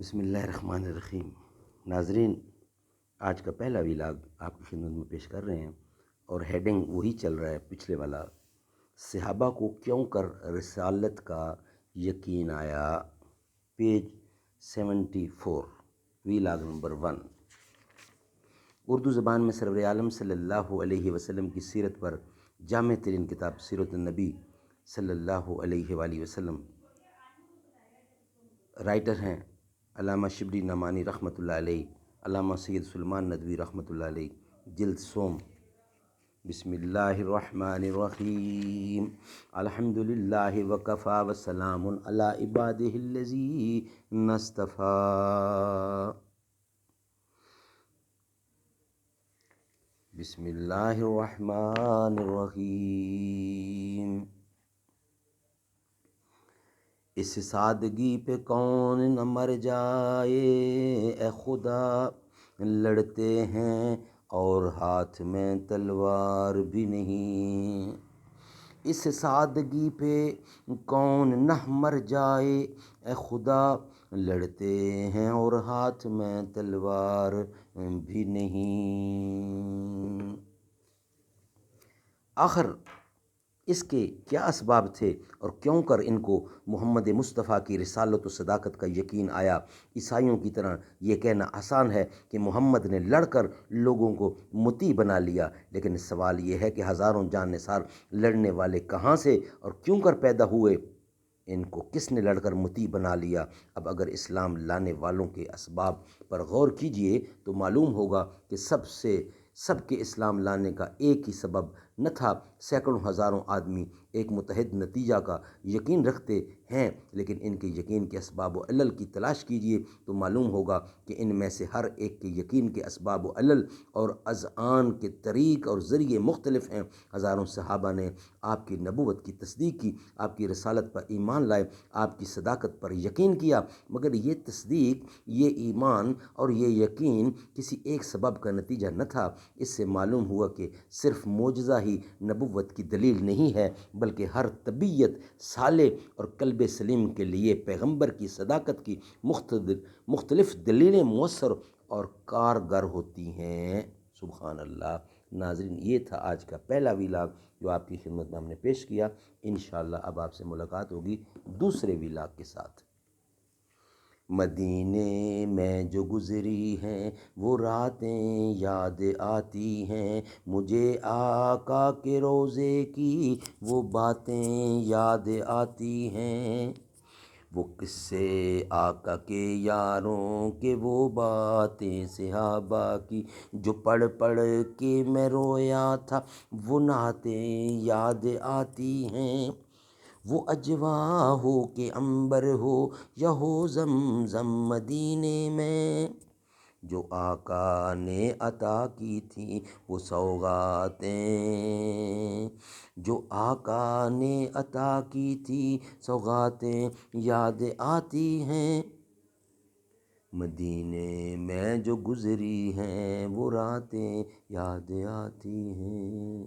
بسم اللہ الرحمن الرحیم۔ ناظرین، آج کا پہلا ویلاگ آپ کی خدمت میں پیش کر رہے ہیں اور ہیڈنگ وہی چل رہا ہے پچھلے والا، صحابہ کو کیوں کر رسالت کا یقین آیا، پیج 74، ویلاگ نمبر 1۔ اردو زبان میں سرور عالم صلی اللہ علیہ وسلم کی سیرت پر جامع ترین کتاب سیرت النبی صلی اللہ علیہ وآلہ وسلم، رائٹر ہیں علامہ شبلی نعمانی رحمۃ اللہ علیہ، علامہ سید سلمان ندوی رحمۃ اللہ علیہ، جلد سوم۔ بسم اللہ الرحمن الرحیم، الحمد للہ وکفیٰ وسلام علی عبادہ الذین اصطفیٰ۔ بسم اللہ الرحمن الرحیم۔ اس سادگی پہ کون نہ مر جائے، اے خدا لڑتے ہیں اور ہاتھ میں تلوار بھی نہیں۔ اس سادگی پہ کون نہ مر جائے، اے خدا لڑتے ہیں اور ہاتھ میں تلوار بھی نہیں۔ آخر اس کے کیا اسباب تھے اور کیوں کر ان کو محمد مصطفیٰ کی رسالت و صداقت کا یقین آیا؟ عیسائیوں کی طرح یہ کہنا آسان ہے کہ محمد نے لڑ کر لوگوں کو مطیع بنا لیا، لیکن سوال یہ ہے کہ ہزاروں جان نثار لڑنے والے کہاں سے اور کیوں کر پیدا ہوئے؟ ان کو کس نے لڑ کر مطیع بنا لیا؟ اب اگر اسلام لانے والوں کے اسباب پر غور کیجئے تو معلوم ہوگا کہ سب کے اسلام لانے کا ایک ہی سبب نہ تھا۔ سینکڑوں ہزاروں آدمی ایک متحد نتیجہ کا یقین رکھتے ہیں، لیکن ان کے یقین کے اسباب و علل کی تلاش کیجئے تو معلوم ہوگا کہ ان میں سے ہر ایک کے یقین کے اسباب و علل اور اذعان کے طریق اور ذریعے مختلف ہیں۔ ہزاروں صحابہ نے آپ کی نبوت کی تصدیق کی، آپ کی رسالت پر ایمان لائے، آپ کی صداقت پر یقین کیا، مگر یہ تصدیق، یہ ایمان اور یہ یقین کسی ایک سبب کا نتیجہ نہ تھا۔ اس سے معلوم ہوا کہ صرف معجزہ ہی نبوت کی دلیل نہیں ہے، بلکہ ہر طبیعت صالح اور قلب سلیم کے لیے پیغمبر کی صداقت کی مختلف دلیلیں مؤثر اور کارگر ہوتی ہیں۔ سبحان اللہ۔ ناظرین، یہ تھا آج کا پہلا ویلاگ جو آپ کی خدمت میں ہم نے پیش کیا۔ انشاءاللہ اب آپ سے ملاقات ہوگی دوسرے ویلاگ کے ساتھ۔ مدینے میں جو گزری ہیں وہ راتیں یاد آتی ہیں، مجھے آقا کے روضے کی وہ باتیں یاد آتی ہیں۔ وہ قصے آقا کے یاروں کے، وہ باتیں صحابہ کی جو پڑھ پڑھ کے میں رویا تھا، وہ نعتیں یاد آتی ہیں۔ وہ اجواء ہو کہ عنبر ہو یا ہو زمزم مدینے میں، جو آقا نے عطا کی تھیں وہ سوغاتیں، جو آقا نے عطا کی تھی سوغاتیں یاد آتی ہیں۔ مدینے میں جو گزری ہیں وہ راتیں یاد آتی ہیں۔